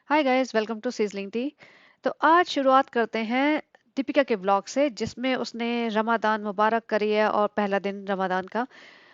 Hi guys, welcome to sizzling tea. तो आज शुरुआत करते हैं दीपिका के ब्लॉग से, जिसमें उसने रमादान मुबारक करी है और पहला दिन रमादान का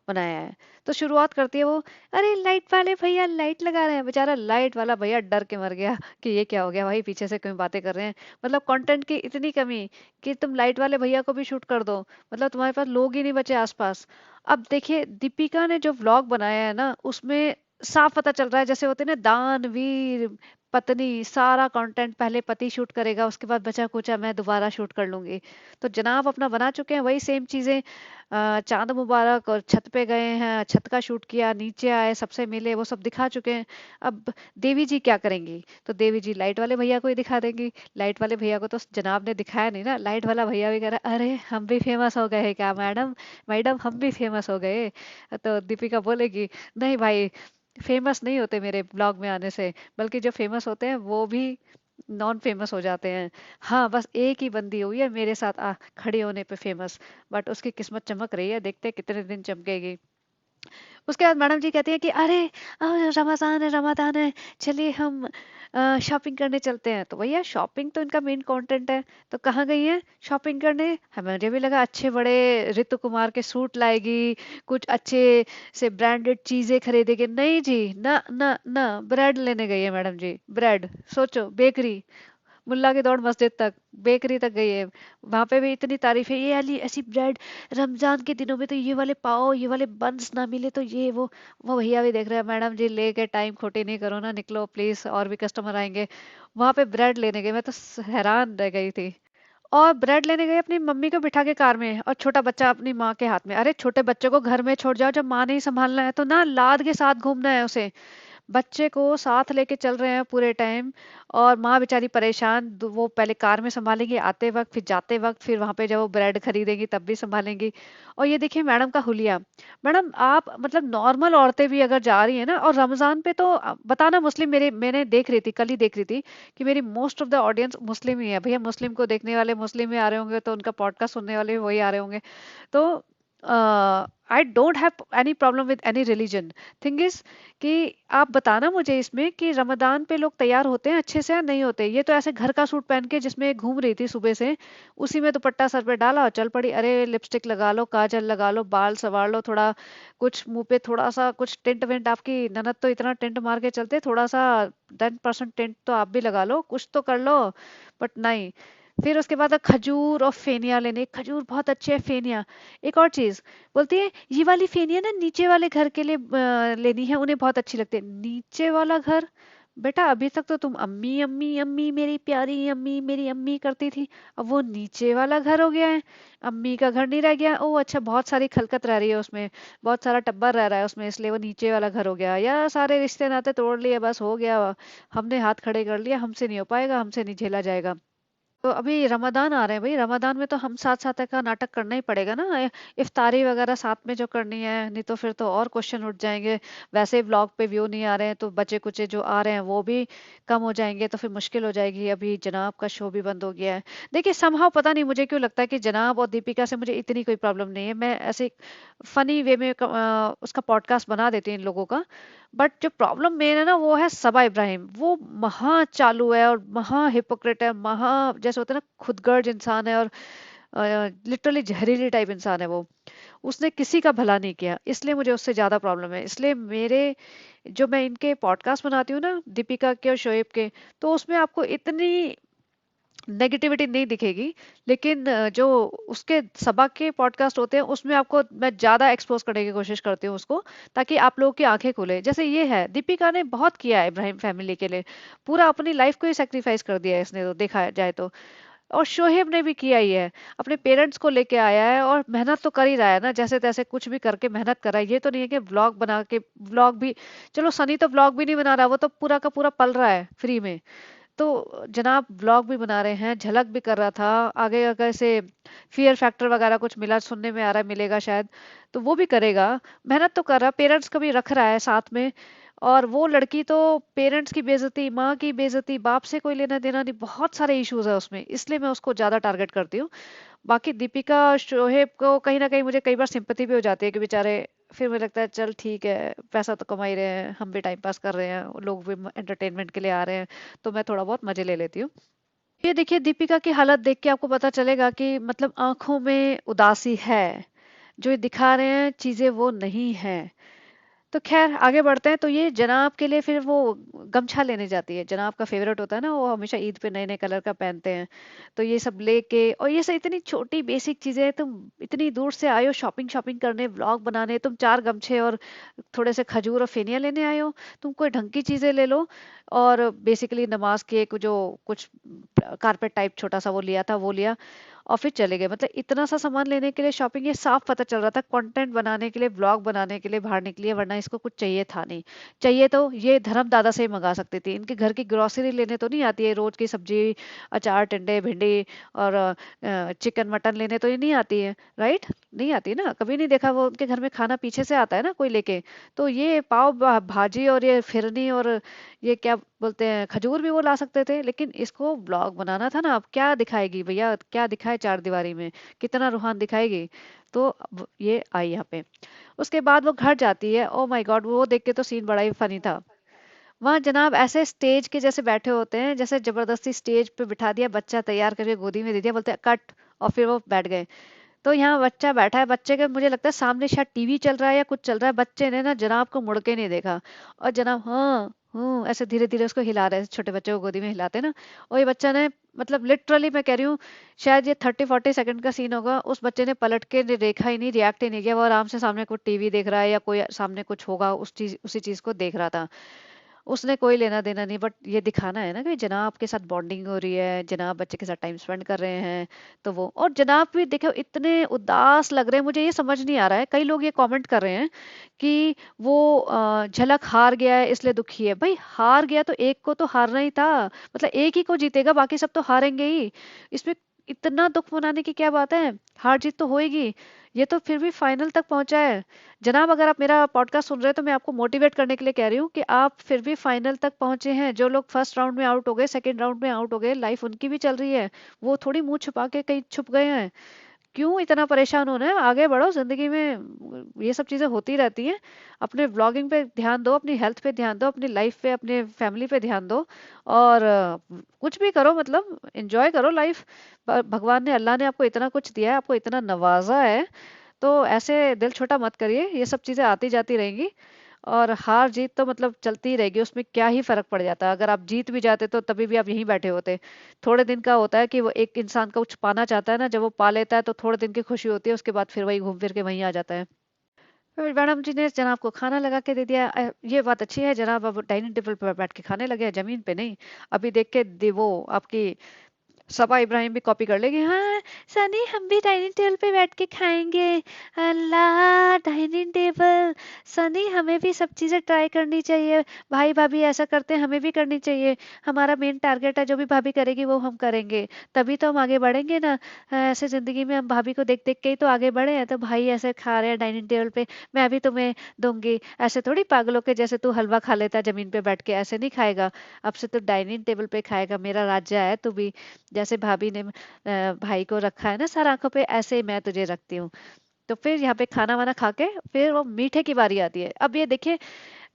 बनाया है। तो शुरुआत करती है वो, अरे लाइट वाले भैया लाइट लगा रहे हैं। बेचारा लाइट वाला भैया डर के मर गया कि ये क्या हो गया भाई, पीछे से क्यों बातें कर रहे हैं। मतलब कंटेंट की इतनी कमी कि तुम लाइट वाले भैया को भी शूट कर दो। मतलब तुम्हारे पास लोग ही नहीं बचे आसपास। अब देखिए, दीपिका ने जो व्लॉग बनाया है ना, उसमें साफ पता चल रहा है, जैसे होते हैं ना दानवीर पत्नी, सारा कंटेंट पहले पति शूट करेगा, उसके बाद बचा कुचा मैं दोबारा शूट कर लूंगी। तो जनाब अपना बना चुके हैं वही सेम चीजें। चांद मुबारक और छत पे गए हैं, छत का शूट किया, नीचे आए, सबसे मिले, वो सब दिखा चुके हैं। अब देवी जी क्या करेंगी? तो देवी जी लाइट वाले भैया को ही दिखा देंगी। लाइट वाले भैया को तो जनाब ने दिखाया नहीं ना। लाइट वाला भैया भी कह रहा है, अरे हम भी फेमस हो गए हैं क्या मैडम? मैडम हम भी फेमस हो गए। तो दीपिका बोलेगी, नहीं भाई, फेमस नहीं होते मेरे ब्लॉग में आने से, बल्कि जो फेमस होते हैं वो भी नॉन फेमस हो जाते हैं। हाँ, बस एक ही बंदी हुई है मेरे साथ खड़े होने पे फेमस। बट उसकी किस्मत चमक रही है, देखते हैं कितने दिन चमकेगी। उसके बाद मैडम जी कहती है कि अरे रमजान है, रमजान है, चलिए हम शॉपिंग करने चलते हैं। तो भैया शॉपिंग तो इनका मेन कंटेंट है। तो कहाँ गई है शॉपिंग करने? हमें मुझे भी लगा अच्छे बड़े ऋतु कुमार के सूट लाएगी, कुछ अच्छे से ब्रांडेड चीजें खरीदेगी। नहीं जी, ना ना ना, ब्रेड लेने गई है मैडम जी, ब्रेड। सोचो, बेकरी, मुल्ला की दौड़ मस्जिद तक, बेकरी तक गई है। वहां पे भी इतनी तारीफ है, ये वाली ऐसी ब्रेड, रमजान के दिनों में तो ये वाले पाओ, ये वाले बंस ना मिले तो ये वो भैया भी देख रहे हैं, मैडम जी लेके टाइम खोटी नहीं करो ना, निकलो प्लीज, और भी कस्टमर आएंगे। वहां पे ब्रेड लेने गई, मैं तो हैरान रह गई थी। और ब्रेड लेने गई अपनी मम्मी को बिठा के कार में, और छोटा बच्चा अपनी माँ के हाथ में। अरे छोटे बच्चे को घर में छोड़ जाओ, जब माँ नहीं संभालना है तो ना लाद के साथ घूमना है उसे। बच्चे को साथ लेके चल रहे हैं पूरे टाइम, और माँ बेचारी परेशान, वो पहले कार में संभालेंगी आते वक्त, फिर जाते वक्त, फिर वहां पे जब वो ब्रेड खरीदेंगी तब भी संभालेंगी। और ये देखिए मैडम का हुलिया। मैडम आप मतलब नॉर्मल औरतें भी अगर जा रही है ना, और रमजान पे तो बताना मुस्लिम, मेरे मैंने देख रही थी, कल ही देख रही थी कि मेरी मोस्ट ऑफ द ऑडियंस मुस्लिम ही है। भैया मुस्लिम को देखने वाले मुस्लिम ही आ रहे होंगे, तो उनका पॉडकास्ट सुनने वाले भी वही आ रहे होंगे। तो I don't have any problem with any religion. Thing is कि आप बताना मुझे इसमें कि रमदान पे लोग तैयार होते हैं अच्छे से या नहीं होते। ये तो ऐसे घर का सूट पहन के जिसमें घूम रही थी सुबह से, उसी में दुपट्टा सर पे डाला और चल पड़ी। अरे लिपस्टिक लगा लो, काजल लगा लो, बाल संवार लो थोड़ा, कुछ मुंह पे थोड़ा सा कुछ टेंट वेंट, आपकी ननद तो इतना टेंट मार के चलते, थोड़ा सा 10% टेंट तो आप भी लगा लो, कुछ तो कर लो। बट नहीं। फिर उसके बाद खजूर और फेनिया लेने, खजूर बहुत अच्छे है, फेनिया। एक और चीज बोलती है, ये वाली फेनिया ना नीचे वाले घर के लिए लेनी है, उन्हें बहुत अच्छी लगती है। नीचे वाला घर? बेटा अभी तक तो तुम अम्मी अम्मी अम्मी, मेरी प्यारी अम्मी, मेरी अम्मी करती थी। अब वो नीचे वाला घर हो गया है, अम्मी का घर नहीं रह गया। ओ अच्छा, बहुत सारी खलकत रह रही है उसमें, बहुत सारा टब्बर रह रहा है उसमें, इसलिए वो नीचे वाला घर हो गया। या सारे रिश्ते नाते तोड़ लिए, बस हो गया, हमने हाथ खड़े कर लिया, हमसे नहीं हो पाएगा, हमसे नहीं झेला जाएगा। तो अभी रमदान आ रहे हैं भाई, रमदान में तो हम साथ साथ का नाटक करना ही पड़ेगा ना। इफ्तारी वगैरह साथ में जो करनी है, नहीं तो फिर तो और क्वेश्चन उठ जाएंगे। वैसे ही ब्लॉग पे व्यू नहीं आ रहे हैं, तो बचे कुचे जो आ रहे हैं वो भी कम हो जाएंगे, तो फिर मुश्किल हो जाएगी। अभी जनाब का शो भी बंद हो गया है। देखिए समहाउ पता नहीं मुझे क्यों लगता है कि जनाब और दीपिका से मुझे इतनी कोई प्रॉब्लम नहीं है। मैं ऐसे फनी वे में उसका पॉडकास्ट बना देती हूँ इन लोगों का। बट जो प्रॉब्लम मेन है ना, वो है सबा इब्राहिम। वो महा चालू है और महा हिपोक्रेट है, महा जैसे होता है ना खुदगर्ज इंसान है, और लिटरली जहरीली टाइप इंसान है वो। उसने किसी का भला नहीं किया, इसलिए मुझे उससे ज्यादा प्रॉब्लम है। इसलिए मेरे जो मैं इनके पॉडकास्ट बनाती हूँ ना, दीपिका के और शोएब के, तो उसमें आपको इतनी नेगेटिविटी नहीं दिखेगी। लेकिन जो उसके सबा के पॉडकास्ट होते हैं, उसमें आपको मैं ज्यादा एक्सपोज करने की कोशिश करती हूँ उसको, ताकि आप लोगों की आंखें खुले। जैसे ये है, दीपिका ने बहुत किया है इब्राहिम फैमिली के लिए, पूरा अपनी लाइफ को ही सेक्रीफाइस कर दिया है इसने, तो देखा जाए तो। और शोहेब ने भी किया ही है, अपने पेरेंट्स को लेके आया है, और मेहनत तो कर ही रहा है ना, जैसे तैसे कुछ भी करके मेहनत कर रहा है। ये तो नहीं है कि व्लॉग बना के, व्लॉग भी, चलो सनी तो व्लॉग भी नहीं बना रहा, वो तो पूरा का पूरा पल रहा है फ्री में। तो जनाब ब्लॉग भी बना रहे हैं, झलक भी कर रहा था। आगे अगर से फियर फैक्टर वगैरह कुछ मिला, सुनने में आ रहा है मिलेगा शायद, तो वो भी करेगा। मेहनत तो कर रहा, पेरेंट्स का भी रख रहा है साथ में। और वो लड़की तो पेरेंट्स की बेइज्जती, माँ की बेइज्जती, बाप से कोई लेना देना नहीं, बहुत सारे इश्यूज है उसमें, इसलिए मैं उसको ज्यादा टारगेट करती हूँ। बाकी दीपिका शोहेब को कहीं ना कहीं मुझे कई बार सिंपैथी भी हो जाती है कि बेचारे फिर मुझे लगता है चल ठीक है, पैसा तो कमा ही रहे हैं, हम भी टाइम पास कर रहे हैं, लोग भी एंटरटेनमेंट के लिए आ रहे हैं, तो मैं थोड़ा बहुत मजे ले लेती हूँ। ये देखिए दीपिका की हालत देख के आपको पता चलेगा कि मतलब आंखों में उदासी है, जो ये दिखा रहे हैं चीजें वो नहीं है। तो खैर आगे बढ़ते हैं। तो ये जनाब के लिए फिर वो गमछा लेने जाती है, जनाब का फेवरेट होता है ना, वो हमेशा ईद पे नए नए कलर का पहनते हैं। तो ये सब लेके, और ये सब इतनी छोटी बेसिक चीजें हैं, तुम इतनी दूर से आए हो शॉपिंग शॉपिंग करने, व्लॉग बनाने, तुम चार गमछे और थोड़े से खजूर और फेनिया लेने आए हो, तुम कोई ढंग की चीजें ले लो। और बेसिकली नमाज के जो कुछ कारपेट टाइप छोटा सा वो लिया था वो लिया, और फिर चले गए। मतलब इतना सा सामान लेने के लिए शॉपिंग, ये साफ पता चल रहा था कंटेंट बनाने के लिए, ब्लॉग बनाने के लिए बाहर निकली है, वरना इसको कुछ चाहिए था नहीं। चाहिए तो ये धर्म दादा से ही मंगा सकती थी, इनके घर की ग्रोसरी लेने तो नहीं आती है, रोज की सब्जी, अचार, टिंडे, भिंडी और चिकन मटन लेने तो ये नहीं आती है, राइट? नहीं आती ना, कभी नहीं देखा वो उनके घर में खाना पीछे से आता है ना कोई लेके। तो ये भाजी और ये फिरनी और ये क्या बोलते हैं खजूर भी वो ला सकते थे, लेकिन इसको ब्लॉग बनाना था ना। अब क्या दिखाएगी भैया, क्या दिखाए चार दीवारी में, कितना रूहान दिखाएगी। तो ये आई यहाँ पे। उसके बाद वो घर जाती है, ओ माय गॉड, वो देख के तो सीन बड़ा ही फनी था। वहां जनाब ऐसे स्टेज के जैसे बैठे होते हैं, जैसे जबरदस्ती स्टेज पे बिठा दिया, बच्चा तैयार करके गोदी में दे दिया, बोलते हैं कट, और फिर वो बैठ गए। तो यहाँ बच्चा बैठा है, बच्चे के मुझे लगता है सामने शायद टीवी चल रहा है या कुछ चल रहा है, बच्चे ने ना जनाब को मुड़ के नहीं देखा, और जनाब हाँ हूँ ऐसे धीरे धीरे उसको हिला रहे हैं, छोटे बच्चे को गोदी में हिलाते हैं ना। और ये बच्चा ने, मतलब लिटरली मैं कह रही हूँ, शायद ये 30-40 सेकंड का सीन होगा, उस बच्चे ने पलट के देखा ही नहीं, रिएक्ट ही नहीं किया, वो आराम से सामने कोई टीवी देख रहा है या कोई सामने कुछ होगा उस चीज, उसी चीज को देख रहा था। उसने कोई लेना देना नहीं, बट ये दिखाना है ना कि जनाब के साथ बॉन्डिंग हो रही है, जनाब बच्चे के साथ टाइम स्पेंड कर रहे हैं। तो वो, और जनाब भी देखो इतने उदास लग रहे हैं, मुझे ये समझ नहीं आ रहा है, कई लोग ये कमेंट कर रहे हैं कि वो झलक हार गया है इसलिए दुखी है। भाई हार गया तो एक को तो हारना ही था, मतलब एक ही को जीतेगा, बाकी सब तो हारेंगे ही। इसमें इतना दुख मनाने की क्या बात है, हार जीत तो होएगी। ये तो फिर भी फाइनल तक पहुंचा है। जनाब अगर आप मेरा पॉडकास्ट सुन रहे हैं तो मैं आपको मोटिवेट करने के लिए कह रही हूँ कि आप फिर भी फाइनल तक पहुंचे हैं। जो लोग फर्स्ट राउंड में आउट हो गए, सेकंड राउंड में आउट हो गए, लाइफ उनकी भी चल रही है, वो थोड़ी मुंह छुपा के कहीं छुप गए हैं। क्यों इतना परेशान होना है, आगे बढ़ो जिंदगी में, ये सब चीजें होती रहती हैं। अपने व्लॉगिंग पे ध्यान दो, अपनी हेल्थ पे ध्यान दो, अपनी लाइफ पे, अपने फैमिली पे ध्यान दो, और कुछ भी करो, मतलब एंजॉय करो लाइफ। भगवान ने, अल्लाह ने आपको इतना कुछ दिया है, आपको इतना नवाजा है, तो ऐसे दिल छोटा मत करिए, ये सब चीजें आती जाती रहेंगी। और हार जीत तो मतलब चलती ही रहेगी, उसमें क्या ही फर्क पड़ जाता है, अगर आप जीत भी जाते तो तभी भी आप यहीं बैठे होते। थोड़े दिन का होता है कि वो एक इंसान का कुछ पाना चाहता है ना, जब वो पा लेता है तो थोड़े दिन की खुशी होती है, उसके बाद फिर वही घूम फिर के वहीं आ जाता है। फिर मैडम जी ने जनाब को खाना लगा के दे दिया। ये बात अच्छी है, जनाब अब डाइनिंग टेबल पर बैठ के खाने लगे हैं, जमीन पे नहीं। अभी देख के वो आपकी सबा इब्राहिम भी कॉपी कर लेगी, हाँ सनी हम भी डाइनिंग टेबल पे बैठ के खाएंगे। अल्लाह डाइनिंग टेबल, सनी हमें भी सब चीजें ट्राई करनी चाहिए, भाई भाभी ऐसा करते हैं हमें भी करनी चाहिए। हमारा मेन टारगेट है, जो भी भाभी करेगी वो हम करेंगे, तभी तो हम आगे बढ़ेंगे ना। ऐसे जिंदगी में हम भाभी को देख देख के ही तो आगे बढ़े हैं, तो भाई ऐसे खा रहे हैं डाइनिंग टेबल पे, मैं भी तुम्हें दूंगी। ऐसे थोड़ी पागलों के जैसे तू हलवा खा लेता है जमीन पे बैठ के, ऐसे नहीं खाएगा। अब से तो डाइनिंग टेबल पे खाएगा, मेरा राज्य है तू भी। जैसे भाभी ने भाई को रखा है ना सर आंखों पे, ऐसे ही मैं तुझे रखती हूँ। तो फिर यहाँ पे खाना वाना खा के फिर वो मीठे की बारी आती है। अब ये देखिए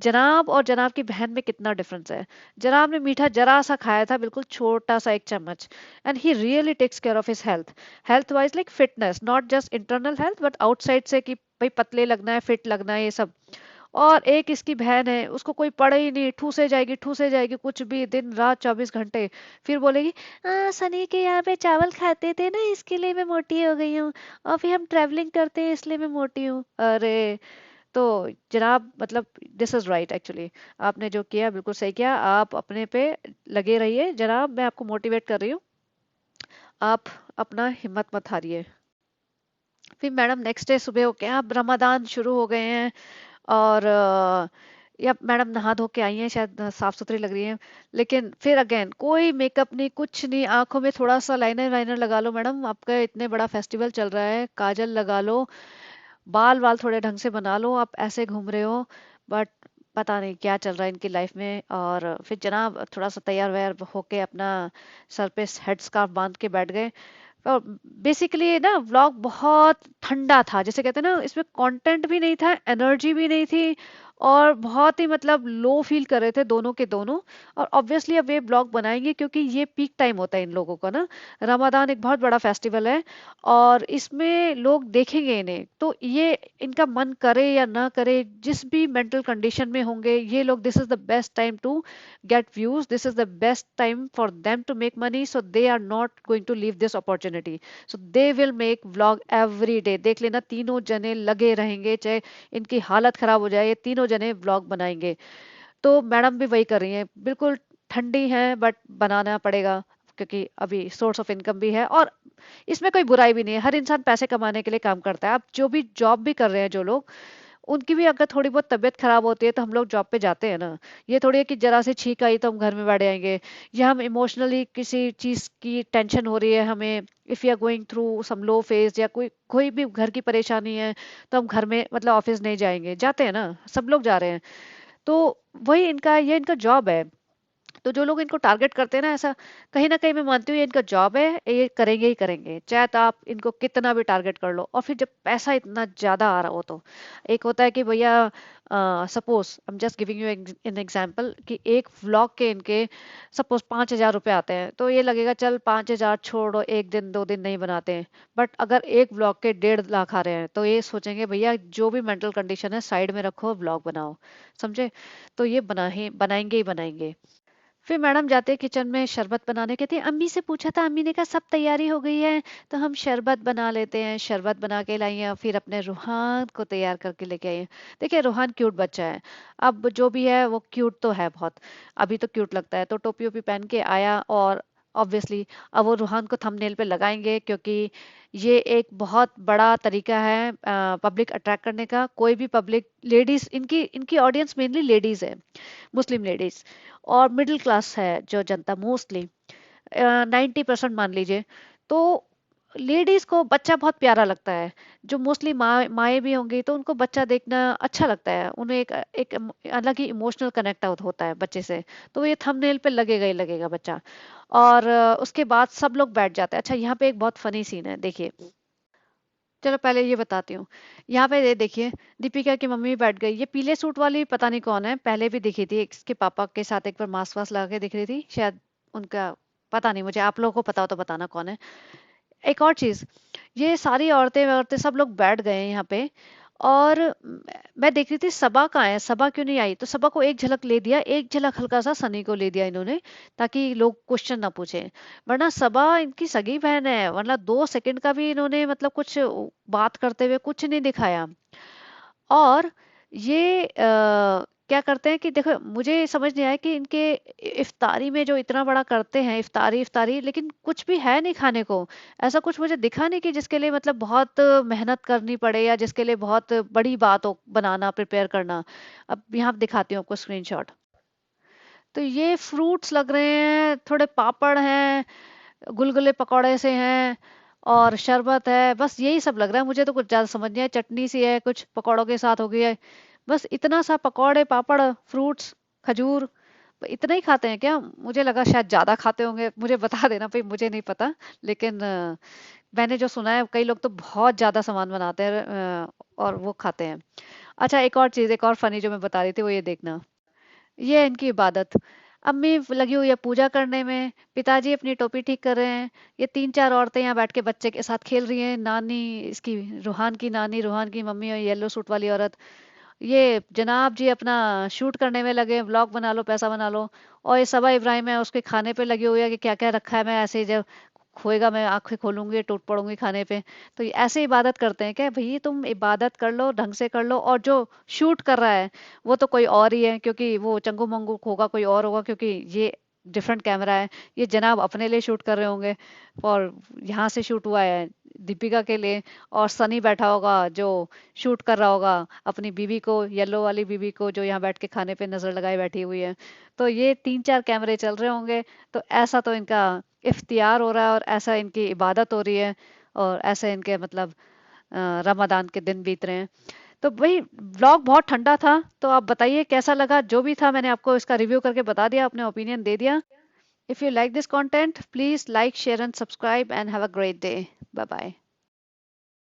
जनाब और जनाब की बहन में कितना डिफरेंस है। जनाब ने मीठा जरा सा खाया था, बिल्कुल छोटा सा एक चम्मच, and he really takes care of his health, health wise like fitness, not just internal health but outside से, कि भाई पतले लगना है, फिट लगना है, ये सब। और एक इसकी बहन है, उसको कोई पड़े ही नहीं, ठूसे जाएगी ठूसे जाएगी, कुछ भी दिन रात 24 घंटे। फिर बोलेगी सनी के यहाँ पे चावल खाते थे ना इसके लिए मैं मोटी हो गई हूँ, और फिर हम ट्रैवलिंग करते हैं इसलिए मैं मोटी हूँ। अरे, तो जनाब मतलब दिस इज राइट एक्चुअली, आपने जो किया बिल्कुल सही किया, आप अपने पे लगे रहिए जनाब, मैं आपको मोटिवेट कर रही हूँ, आप अपना हिम्मत मत हारिए। फिर मैडम नेक्स्ट डे सुबह हो के, अब रमादान शुरू हो गए हैं, और या मैडम नहा धो के आई हैं, शायद साफ सुथरी लग रही हैं। लेकिन फिर अगेन कोई मेकअप नहीं, कुछ नहीं, आंखों में थोड़ा सा लाइनर वाइनर लगा लो मैडम, आपका इतने बड़ा फेस्टिवल चल रहा है, काजल लगा लो, बाल वाल थोड़े ढंग से बना लो, आप ऐसे घूम रहे हो। बट पता नहीं क्या चल रहा है इनकी लाइफ में। और फिर जनाब थोड़ा सा तैयार वैयार होके अपना सर पे हेड स्कार्फ बांध के बैठ गए। और बेसिकली ना व्लॉग बहुत ठंडा था, जैसे कहते हैं ना, इसमें कंटेंट भी नहीं था, एनर्जी भी नहीं थी, और बहुत ही मतलब लो फील कर रहे थे दोनों के दोनों। और ऑब्वियसली अब ये ब्लॉग बनाएंगे क्योंकि ये पीक टाइम होता है इन लोगों का ना। रमादान एक बहुत बड़ा फेस्टिवल है, और इसमें लोग देखेंगे इन्हें, तो ये इनका मन करे या ना करे, जिस भी मेंटल कंडीशन में होंगे ये लोग, this is the best time to get views, this is the best time for them to make money, so they are not going to leave this opportunity, so they will make vlog every day। देख लेना, तीनों जने लगे रहेंगे, चाहे इनकी हालत खराब हो जाए, ये तीनों जने व्लॉग बनाएंगे। तो मैडम भी वही कर रही हैं, बिल्कुल ठंडी हैं बट बनाना पड़ेगा, क्योंकि अभी सोर्स ऑफ इनकम भी है, और इसमें कोई बुराई भी नहीं है, हर इंसान पैसे कमाने के लिए काम करता है। अब जो भी जॉब भी कर रहे हैं जो लोग, उनकी भी अगर थोड़ी बहुत तबीयत खराब होती है तो हम लोग जॉब पे जाते हैं ना। ये थोड़ी है कि जरा से छींक आई तो हम घर में बैठ जाएंगे, या हम इमोशनली किसी चीज की टेंशन हो रही है हमें, if you are going through some low phase, या कोई कोई भी घर की परेशानी है, तो हम घर में मतलब ऑफिस नहीं जाएंगे, जाते हैं ना, सब लोग जा रहे हैं। तो वही इनका, ये इनका जॉब है। तो जो लोग इनको टारगेट करते हैं ना, ऐसा कहीं ना कहीं मैं मानती हूँ ये इनका जॉब है, ये करेंगे ही करेंगे, चाहे तो आप इनको कितना भी टारगेट कर लो। और फिर जब पैसा इतना ज्यादा आ रहा हो, तो एक होता है कि भैया, suppose I am just giving you an example, कि एक व्लॉग के इनके सपोज 5,000 रुपये आते हैं, तो ये लगेगा चल 5,000 छोड़ो, एक दिन दो दिन नहीं बनाते हैं। बट अगर एक व्लॉग के 1.5 लाख आ रहे हैं, तो ये सोचेंगे भैया जो भी मेंटल कंडीशन है साइड में रखो, व्लॉग बनाओ, समझे। तो ये बनाएंगे ही बनाएंगे। फिर मैडम जाते किचन में शरबत बनाने के थे, अम्मी से पूछा था, अम्मी ने कहा सब तैयारी हो गई है, तो हम शरबत बना लेते हैं। शरबत बना के लाई हैं, फिर अपने रूहान को तैयार करके लेके आई हैं। देखिए रूहान क्यूट बच्चा है, अब जो भी है वो क्यूट तो है बहुत, अभी तो क्यूट लगता है, तो टोपी ओपी पहन के आया। और ऑब्वियसली अब वो रूहान को थंबनेल पे लगाएंगे, क्योंकि ये एक बहुत बड़ा तरीका है पब्लिक अट्रैक्ट करने का। कोई भी पब्लिक, लेडीज, इनकी इनकी ऑडियंस मेनली लेडीज है, मुस्लिम लेडीज, और मिडिल क्लास है जो जनता, मोस्टली 90% मान लीजिए। तो लेडीज को बच्चा बहुत प्यारा लगता है, जो मोस्टली माएँ भी होंगी तो उनको बच्चा देखना अच्छा लगता है, उन्हें एक एक अलग ही इमोशनल कनेक्ट आउट होता है बच्चे से। तो ये थंबनेल पे लगेगा ही लगेगा बच्चा। और उसके बाद सब लोग बैठ जाते हैं। अच्छा, यहाँ पे एक बहुत फनी सीन है, देखिए। चलो पहले ये बताती हूँ। यहाँ पे ये देखिए, दीपिका की मम्मी बैठ गई, ये पीले सूट वाली पता नहीं कौन है, पहले भी दिखी थी इसके पापा के साथ एक बार मास्क वास्क लगा के दिख रही थी शायद, उनका पता नहीं, मुझे आप लोगों को पता हो तो बताना कौन है। एक और चीज, ये सारी औरतें औरतें सब लोग बैठ गए हैं यहाँ पे। और मैं देख रही थी सबा कहाँ है, सबा क्यों नहीं आई, तो सबा को एक झलक ले दिया, एक झलक हल्का सा सनी को ले दिया इन्होंने, ताकि लोग क्वेश्चन ना पूछे। वरना सबा इनकी सगी बहन है, वरना 2 सेकंड का भी इन्होंने मतलब कुछ बात करते हुए कुछ नहीं दिखाया। और ये क्या करते हैं कि देखो, मुझे समझ नहीं आया कि इनके इफ्तारी में जो इतना बड़ा करते हैं, इफ्तारी इफ्तारी, लेकिन कुछ भी है नहीं खाने को। ऐसा कुछ मुझे दिखा नहीं कि जिसके लिए मतलब बहुत मेहनत करनी पड़े, या जिसके लिए बहुत बड़ी बात हो बनाना, प्रिपेयर करना। अब यहाँ दिखाती हूँ आपको स्क्रीनशॉट। तो ये फ्रूट्स लग रहे हैं, थोड़े पापड़ हैं, गुलगुले पकौड़े से हैं, और शरबत है, बस यही सब लग रहा है। मुझे तो कुछ ज्यादा समझ नहीं आया, चटनी सी है कुछ पकौड़ों के साथ हो गई है, बस इतना सा, पकौड़े पापड़ फ्रूट्स खजूर। इतना ही खाते हैं क्या? मुझे लगा शायद ज्यादा खाते होंगे, मुझे बता देना भाई, मुझे नहीं पता। लेकिन मैंने जो सुना है कई लोग तो बहुत ज्यादा सामान बनाते हैं, और वो खाते हैं। अच्छा, एक और चीज, एक और फनी जो मैं बता रही थी, वो ये देखना। ये है इनकी इबादत। अम्मी लगी हुई है पूजा करने में, पिताजी अपनी टोपी ठीक कर रहे हैं, ये 3-4 औरतें यहाँ बैठ के बच्चे के साथ खेल रही हैं, नानी, इसकी रूहान की नानी, रूहान की मम्मी, और येलो सूट वाली औरत। ये जनाब जी अपना शूट करने में लगे, व्लॉग बना लो, पैसा बना लो। और ये सबा इब्राहिम है, उसके खाने पे लगी हुई है कि क्या क्या रखा है, मैं ऐसे ही जब खोएगा मैं आंखें खोलूंगी, टूट पड़ूंगी खाने पे। तो ये ऐसे इबादत करते हैं क्या भाई? तुम इबादत कर लो, ढंग से कर लो। और जो शूट कर रहा है वो तो कोई और ही है, क्योंकि वो चंगू मंगू होगा, कोई और होगा, क्योंकि ये डिफरेंट कैमरा है। ये जनाब अपने लिए शूट कर रहे होंगे, और यहाँ से शूट हुआ है दीपिका के लिए। और सनी बैठा होगा जो शूट कर रहा होगा अपनी बीवी को, येलो वाली बीवी को, जो यहाँ बैठ के खाने पे नजर लगाए बैठी हुई है। तो ये 3-4 कैमरे चल रहे होंगे। तो ऐसा तो इनका इफ्तियार हो रहा है, और ऐसा इनकी इबादत हो रही है, और ऐसे इनके मतलब रमदान के दिन बीत रहे हैं। तो भाई व्लॉग बहुत ठंडा था, तो आप बताइए कैसा लगा। जो भी था मैंने आपको इसका रिव्यू करके बता दिया, अपने ओपिनियन दे दिया। If you like this content, please like, share, and subscribe, and have a great day. Bye bye.